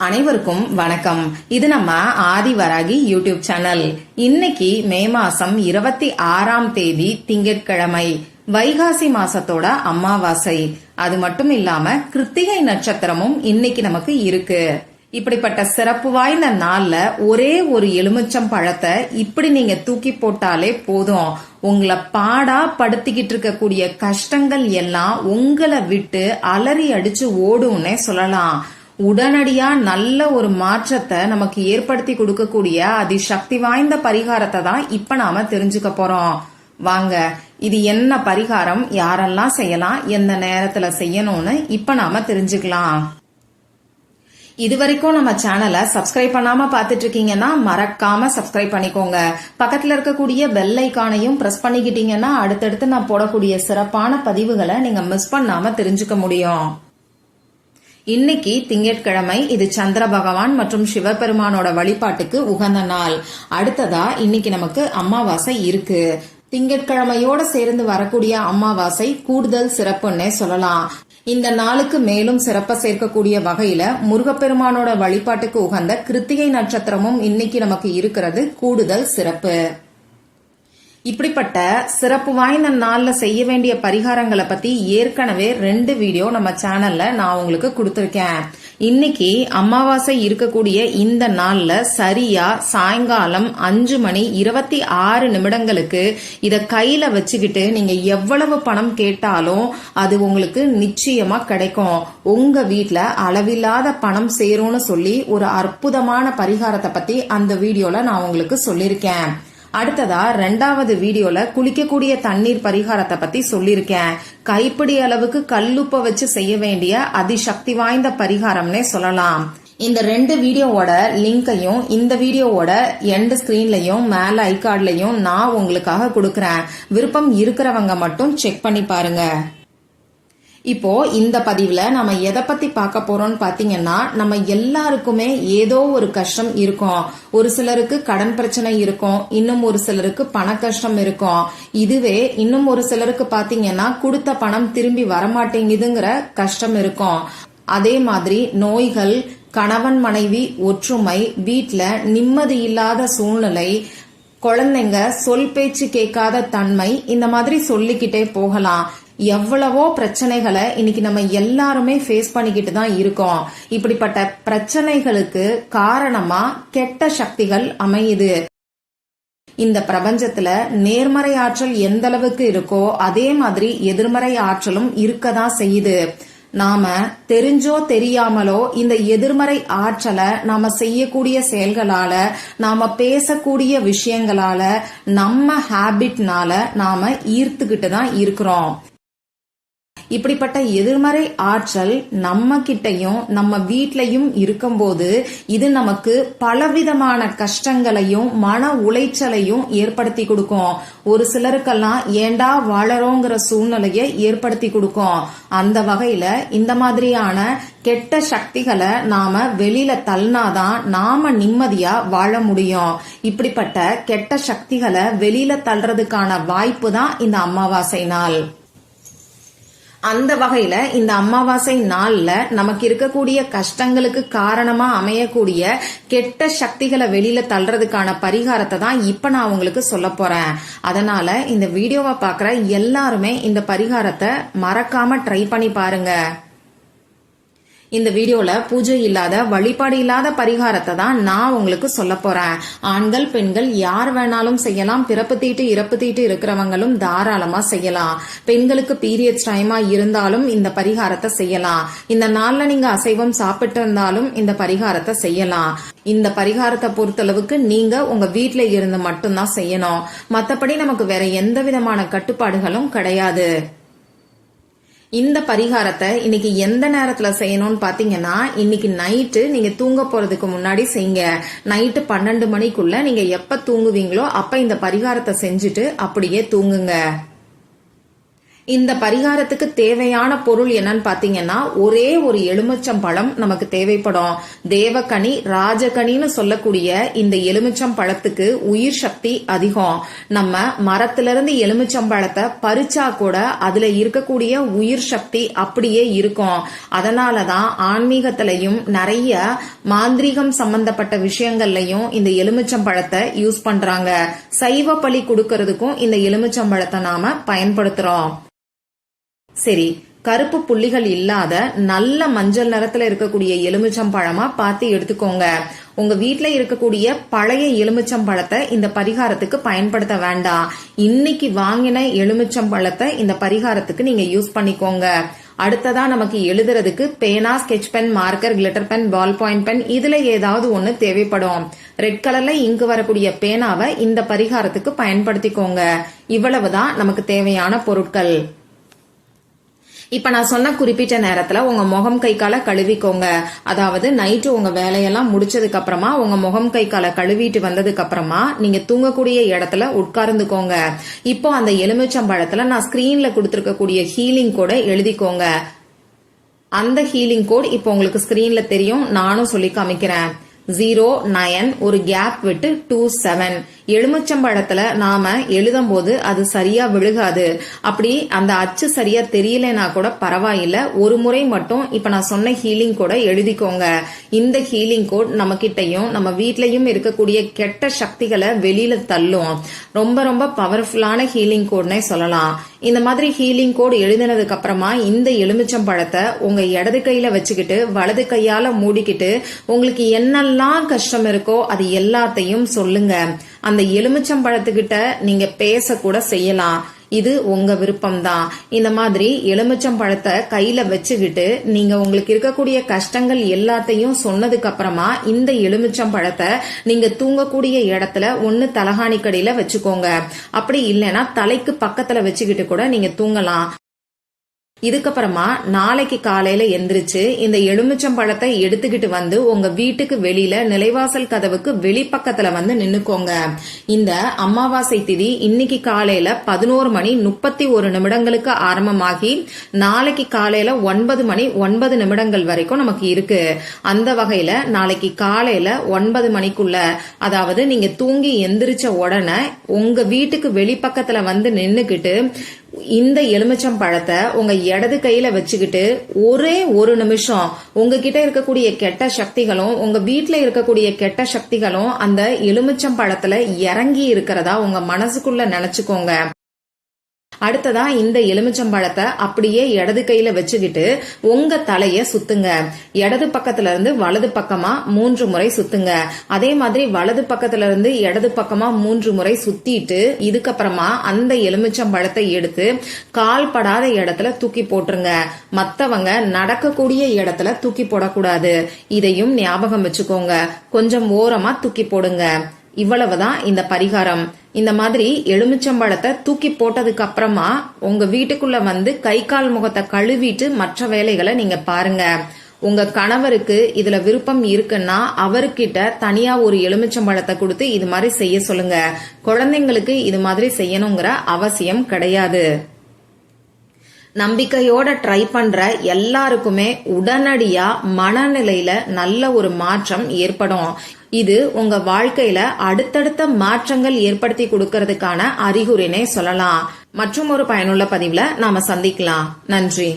அனைவருக்கும் வணக்கம். இது நம்ம ஆதிவராகி யூடியூப் சேனல். இன்னைக்கு மே மாசம் 26ஆம் தேதி திங்கட்கிழமை, வைகாசி மாசத்தோட அமாவாசை. அது மட்டும் இல்லாம கிருத்திகை நட்சத்திரமும் இன்னைக்கு நமக்கு இருக்கு. இப்படிப்பட்ட சிறப்பு வாய்ந்த நாள்ல ஒரே ஒரு எலுமிச்சம் பழத்தை இப்படி நீங்க தூக்கி போட்டாலே போதும், உங்களை பாடா படுத்திக்கிட்டு இருக்கக்கூடிய கஷ்டங்கள் எல்லாம் உங்களை விட்டு அலறி அடிச்சு ஓடும்னே சொல்லலாம். உடனடியா நல்ல ஒரு மாற்றத்தை நமக்கு ஏற்படுத்தி கொடுக்கக்கூடிய அதிசக்தி வாய்ந்த பரிகாரத்தை தான் இப்ப நாம தெரிஞ்சுக்க போறோம். வாங்க, இது என்ன பரிகாரம், யாரெல்லாம் செய்யலாம், எந்த நேரத்துல செய்யணும்னு இப்ப நாம தெரிஞ்சுக்கலாம். இது வரைக்கும் நம்ம சேனலை சப்ஸ்கிரைப் பண்ணாம பாத்துட்டு இருக்கீங்கன்னா மறக்காம சப்ஸ்கிரைப் பண்ணிக்கோங்க. பக்கத்துல இருக்கக்கூடிய பெல் ஐகானையும் பிரஸ் பண்ணிக்கிட்டீங்கன்னா அடுத்தடுத்து நான் போடக்கூடிய சிறப்பான பதிவுகளை நீங்க மிஸ் பண்ணாம தெரிஞ்சுக்க முடியும். இன்னைக்கு திங்கட்கிழமை, இது சந்திர பகவான் மற்றும் சிவபெருமானோட வழிபாட்டுக்கு உகந்த நாள். அடுத்ததா இன்னைக்கு நமக்கு அமாவாசை இருக்கு. திங்கட்கிழமையோட சேர்ந்து வரக்கூடிய அமாவாசை கூடுதல் சிறப்புன்னே சொல்லலாம். இந்த நாளுக்கு மேலும் சிறப்ப சேர்க்கக்கூடிய வகையில முருகப்பெருமானோட வழிபாட்டுக்கு உகந்த கிருத்திகை நட்சத்திரமும் இன்னைக்கு நமக்கு இருக்கிறது கூடுதல் சிறப்பு. இப்படிப்பட்ட சிறப்பு வாய்ந்த நாள்ல செய்ய வேண்டிய பரிகாரங்களை பத்தி ஏற்கனவே 2 வீடியோ நம்ம சேனல்ல நான் உங்களுக்கு கொடுத்திருக்கேன். இன்னைக்கு அமாவாசை இருக்கக்கூடிய இந்த நாள்ல சரியா சாயங்காலம் 5:26 இத கையில வச்சுக்கிட்டு நீங்க எவ்வளவு பணம் கேட்டாலும் அது உங்களுக்கு நிச்சயமா கிடைக்கும். உங்க வீட்ல அளவில்லாத பணம் சேரும்னு சொல்லி ஒரு அற்புதமான பரிகாரத்தை பத்தி அந்த வீடியோல நான் உங்களுக்கு சொல்லிருக்கேன். அடுத்ததா 2வது வீடியோல குளிக்கக்கூடிய தண்ணீர் பரிகாரத்தை பத்தி சொல்லிருக்கேன். கைப்பிடி அளவுக்கு கல்லுப்ப வச்சு செய்ய வேண்டிய அதிசக்தி வாய்ந்த பரிகாரம்னே சொல்லலாம். இந்த 2 வீடியோவோட லிங்கையும் இந்த வீடியோவோட எண்ட் ஸ்கிரீன்லயும் மேல ஐகார்ட்லயும் நான் உங்களுக்காக கொடுக்கறேன். விருப்பம் இருக்கிறவங்க மட்டும் செக் பண்ணி பாருங்க. இப்போ இந்த பதிவுல நம்ம எதை பத்தி பார்க்க போறோம்னு பாத்தீங்கன்னா, நம்ம எல்லாருக்குமே ஏதோ ஒரு கஷ்டம் இருக்கும். ஒரு சிலருக்கு கடன் பிரச்சனை இருக்கும், இன்னும் ஒரு சிலருக்கு பண கஷ்டம் இருக்கும். இதுவே இன்னும் ஒரு சிலருக்கு பாத்தீங்கன்னா கொடுத்த பணம் திரும்பி வரமாட்டேங்குதுங்கிற கஷ்டம் இருக்கும். அதே மாதிரி நோய்கள், கணவன் மனைவி ஒற்றுமை, வீட்ல நிம்மதி இல்லாத சூழ்நிலை, குழந்தைங்க சொல் பேச்சு கேட்காத தன்மை, இந்த மாதிரி சொல்லிக்கிட்டே போகலாம். எவ்வளவோ பிரச்சனைகளை இன்னைக்கு நம்ம எல்லாருமே ஃபேஸ் பண்ணிக்கிட்டு தான் இருக்கோம். இப்படிப்பட்ட பிரச்சனைகளுக்கு காரணமா கெட்ட சக்திகள் அமையுது. இந்த பிரபஞ்சத்துல நேர்மறை ஆற்றல் எந்த அளவுக்கு இருக்கோ அதே மாதிரி எதிர்மறை ஆற்றலும் இருக்கதான் செய்யுது. நாம தெரிஞ்சோ தெரியாமலோ இந்த எதிர்மறை ஆற்றலை நாம செய்யக்கூடிய செயல்களால, நாம பேசக்கூடிய விஷயங்களால, நம்ம ஹேபிட்னால நாம ஈர்த்துக்கிட்டு தான் இருக்கிறோம். இப்படிப்பட்ட எதிர்மறை ஆற்றல் நம்ம கிட்டையும் நம்ம வீட்லயும் இருக்கும்போது இது நமக்கு பலவிதமான கஷ்டங்களையும் மன உளைச்சலையும் ஏற்படுத்தி கொடுக்கும். ஒரு சிலருக்கெல்லாம் ஏண்டா வாழறோங்கிற சூழ்நிலையை ஏற்படுத்தி கொடுக்கும். அந்த வகையில இந்த மாதிரியான கெட்ட சக்திகளை நாம வெளியில தள்ளினாதான் நாம நிம்மதியா வாழ முடியும். இப்படிப்பட்ட கெட்ட சக்திகளை வெளியில தள்ளுறதுக்கான வாய்ப்பு தான் இந்த அமாவாசை நாள். அந்த வகையில இந்த அமாவாசை நாள்ல நமக்கு இருக்கக்கூடிய கஷ்டங்களுக்கு காரணமா அமையக்கூடிய கெட்ட சக்திகளை வெளியில தள்ளுறதுக்கான பரிகாரத்தை தான் இப்ப நான் உங்களுக்கு சொல்ல போறேன். அதனால இந்த வீடியோவை பாக்குற எல்லாருமே இந்த பரிகாரத்தை மறக்காம ட்ரை பண்ணி பாருங்க. இந்த வீடியோல பூஜை இல்லாத, வழிபாடு இல்லாத பரிகாரத்தை தான் நான் உங்களுக்கு சொல்ல போறேன். ஆண்கள் பெண்கள் யார் வேணாலும் செய்யலாம். பிறப்பு தீட்டு இறப்பு தீட்டு இருக்கிறவங்களும் தாராளமா செய்யலாம். பெண்களுக்கு பீரியட்ஸ் டைமா இருந்தாலும் இந்த பரிகாரத்தை செய்யலாம். இந்த நாள்ல நீங்க அசைவம் சாப்பிட்டு இருந்தாலும் இந்த பரிகாரத்தை செய்யலாம். இந்த பரிகாரத்தை பொறுத்தளவுக்கு நீங்க உங்க வீட்ல இருந்து மட்டும்தான் செய்யணும். மத்தபடி நமக்கு வேற எந்த விதமான கட்டுப்பாடுகளும் கிடையாது. இந்த பரிகாரத்தை இன்னைக்கு எந்த நேரத்துல செய்யணும்னு பாத்தீங்கன்னா, இன்னைக்கு நைட்டு நீங்க தூங்க போறதுக்கு முன்னாடி செய்யுங்க. நைட்டு 12 மணிக்குள்ள நீங்க எப்ப தூங்குவீங்களோ அப்ப இந்த பரிகாரத்தை செஞ்சுட்டு அப்படியே தூங்குங்க. இந்த பரிகாரத்துக்கு தேவையான பொருள் என்னன்னு பாத்தீங்கன்னா ஒரே ஒரு எலுமிச்சம் பழம் நமக்கு தேவைப்படும். தேவக்கனி ராஜகனின்னு சொல்லக்கூடிய இந்த எலுமிச்சம் பழத்துக்கு உயிர் சக்தி அதிகம். நம்ம மரத்திலிருந்து எலுமிச்சம் பழத்தை பறிச்சா கூட அதுல இருக்கக்கூடிய உயிர் சக்தி அப்படியே இருக்கும். அதனாலதான் ஆன்மீகத்திலையும் நிறைய மாந்திரீகம் சம்பந்தப்பட்ட விஷயங்கள்லயும் இந்த எலுமிச்சம் பழத்தை யூஸ் பண்றாங்க. சைவ பலி கொடுக்கறதுக்கும் இந்த எலுமிச்சம் பழத்தை நாம பயன்படுத்துறோம். சரி, கருப்பு புள்ளிகள் இல்லாத நல்ல மஞ்சள் நிறத்துல இருக்கக்கூடிய எலுமிச்சம் பழமா பார்த்து எடுத்துக்கோங்க. உங்க வீட்ல இருக்கக்கூடிய பழைய எலுமிச்சம் பழத்தை இந்த பரிகாரத்துக்கு பயன்படுத்த வேண்டாம். இன்னைக்கு வாங்கின எலுமிச்சம் பழத்தை இந்த பரிகாரத்துக்கு நீங்க யூஸ் பண்ணிக்கோங்க. அடுத்ததா நமக்கு எழுதுறதுக்கு பேனா, sketch pen, marker, glitter pen, ball point pen, இதுல ஏதாவது ஒண்ணு தேவைப்படும். ரெட் கலர்ல இங்கு வரக்கூடிய பேனாவை இந்த பரிகாரத்துக்கு பயன்படுத்திக்கோங்க. இவ்வளவுதான் நமக்கு தேவையான பொருட்கள். இப்ப நான் சொன்ன குறிப்பிட்ட நேரத்துல உங்க முகம் கை காலை கழுவிக்கோங்க. அதாவது நைட்டு உங்க வேலையெல்லாம் முடிச்சதுக்கு அப்புறமா உங்க முகம் கை காலை கழுவிட்டு வந்ததுக்கு அப்புறமா நீங்க தூங்கக்கூடிய இடத்துல உட்கார்ந்துக்கோங்க. இப்போ அந்த எலுமிச்சம்பழத்துல நான் ஸ்கிரீன்ல கொடுத்திருக்கக்கூடிய ஹீலிங் கோட எழுதிக்கோங்க. அந்த ஹீலிங் கோட் இப்போ உங்களுக்கு ஸ்கிரீன்ல தெரியும், நானும் சொல்லி காமிக்கிறேன். 09 ஒரு கேப் விட்டு 27. எலுமிச்சம்பழத்துல நாம எழுதும் போது அது சரியா விழுகாது. அப்படி அந்த அச்சு சரியா தெரியலனா கூட பரவாயில்ல, ஒரு முறை மட்டும் இப்ப நான் சொன்ன ஹீலிங் கோட எழுதிக்கோங்க. இந்த ஹீலிங் கோட் நம்ம கிட்டையும் நம்ம வீட்லயும் இருக்கக்கூடிய கெட்ட சக்திகளை வெளியில தள்ளும். ரொம்ப ரொம்ப பவர்ஃபுல்லான ஹீலிங் கோட்னே சொல்லலாம். இந்த மாதிரி ஹீலிங் கோட் எழுதினதுக்கு அப்புறமா இந்த எலுமிச்சம்பழத்தை உங்க இடது கையில வச்சுக்கிட்டு வலது கையால மூடிக்கிட்டு உங்களுக்கு என்னெல்லாம் கஷ்டம் இருக்கோ அது எல்லாத்தையும் சொல்லுங்க. அந்த எலுமிச்சம்பழத்துக்கிட்ட நீங்க பேச கூட செய்யலாம். இது உங்க விருப்பம்தான். இந்த மாதிரி எலுமிச்சம்பழத்தை கையில வச்சுக்கிட்டு நீங்க உங்களுக்கு இருக்கக்கூடிய கஷ்டங்கள் எல்லாத்தையும் சொன்னதுக்கு அப்புறமா இந்த எலுமிச்சம்பழத்தை நீங்க தூங்கக்கூடிய இடத்துல ஒண்ணு தலகாணிக்கடியில வச்சுக்கோங்க. அப்படி இல்லைன்னா தலைக்கு பக்கத்துல வச்சுக்கிட்டு கூட நீங்க தூங்கலாம். இதுக்கப்புறமா நாளைக்கு காலையில எந்திரிச்சு இந்த எலுமிச்சம்பழத்தை எடுத்துக்கிட்டு வந்து உங்க வீட்டுக்கு வெளியில நிலைவாசல் கதவுக்கு வெளிப்பக்கத்துல வந்து நின்னுக்கோங்க. இந்த அமாவாசை திதி இன்னைக்கு காலையில 11:31 ஆரம்பமாகி நாளைக்கு காலையில 9:09 வரைக்கும் நமக்கு இருக்கு. அந்த வகையில நாளைக்கு காலையில 9 மணிக்குள்ள, அதாவது நீங்க தூங்கி எந்திரிச்ச உடனே உங்க வீட்டுக்கு வெளிப்பக்கத்துல வந்து நின்னுக்கிட்டு இந்த எலுமிச்சம்பழத்தை உங்க இடது கையில வச்சுக்கிட்டு ஒரே ஒரு நிமிஷம் உங்ககிட்ட இருக்கக்கூடிய கெட்ட சக்திகளும் உங்க வீட்டுல இருக்கக்கூடிய கெட்ட சக்திகளும் அந்த எலுமிச்சம்பழத்துல இறங்கி இருக்கிறதா உங்க மனசுக்குள்ள நினைச்சுக்கோங்க. அடுத்ததா இந்த எலுமிச்சம்பழத்தை அப்படியே இடது கையில வச்சுக்கிட்டு உங்க தலைய சுத்துங்க. இடது பக்கத்துல இருந்து வலது பக்கமா 3 முறை சுத்துங்க. அதே மாதிரி வலது பக்கத்துல இருந்து இடது பக்கமா 3 முறை சுத்திட்டு இதுக்கப்புறமா அந்த எலுமிச்சம்பழத்தை எடுத்து கால் படாத இடத்துல தூக்கி போட்டுருங்க. மத்தவங்க நடக்கக்கூடிய இடத்துல தூக்கி போடக்கூடாது. இதையும் ஞாபகம் வச்சுக்கோங்க. கொஞ்சம் ஓரமா தூக்கி போடுங்க. இவ்வளவுதான் இந்த பரிகாரம். இந்த மாதிரி எலுமிச்சம்பழத்தை தூக்கி போட்டதுக்கு அப்புறமா உங்க வீட்டுக்குள்ள வந்து கை கால் முகத்தை கழுவிட்டு மற்ற வேலைகளை நீங்க பாருங்க. உங்க கணவருக்கு இதுல விருப்பம் இருக்குன்னா அவர்கிட்ட தனியா ஒரு எலுமிச்சம்பழத்தை கொடுத்து இது மாதிரி செய்ய சொல்லுங்க. குழந்தைங்களுக்கு இது மாதிரி செய்யணுங்கிற அவசியம் கிடையாது. நம்பிக்கையோட ட்ரை பண்ற எல்லாருக்குமே உடனடியா மனநிலையில நல்ல ஒரு மாற்றம் ஏற்படும். இது உங்க வாழ்க்கையில அடுத்தடுத்த மாற்றங்கள் ஏற்படுத்தி கொடுக்கறதுக்கான அறிகுறினே சொல்லலாம். மற்றும் ஒரு பயனுள்ள பதிவுல நாம சந்திக்கலாம். நன்றி.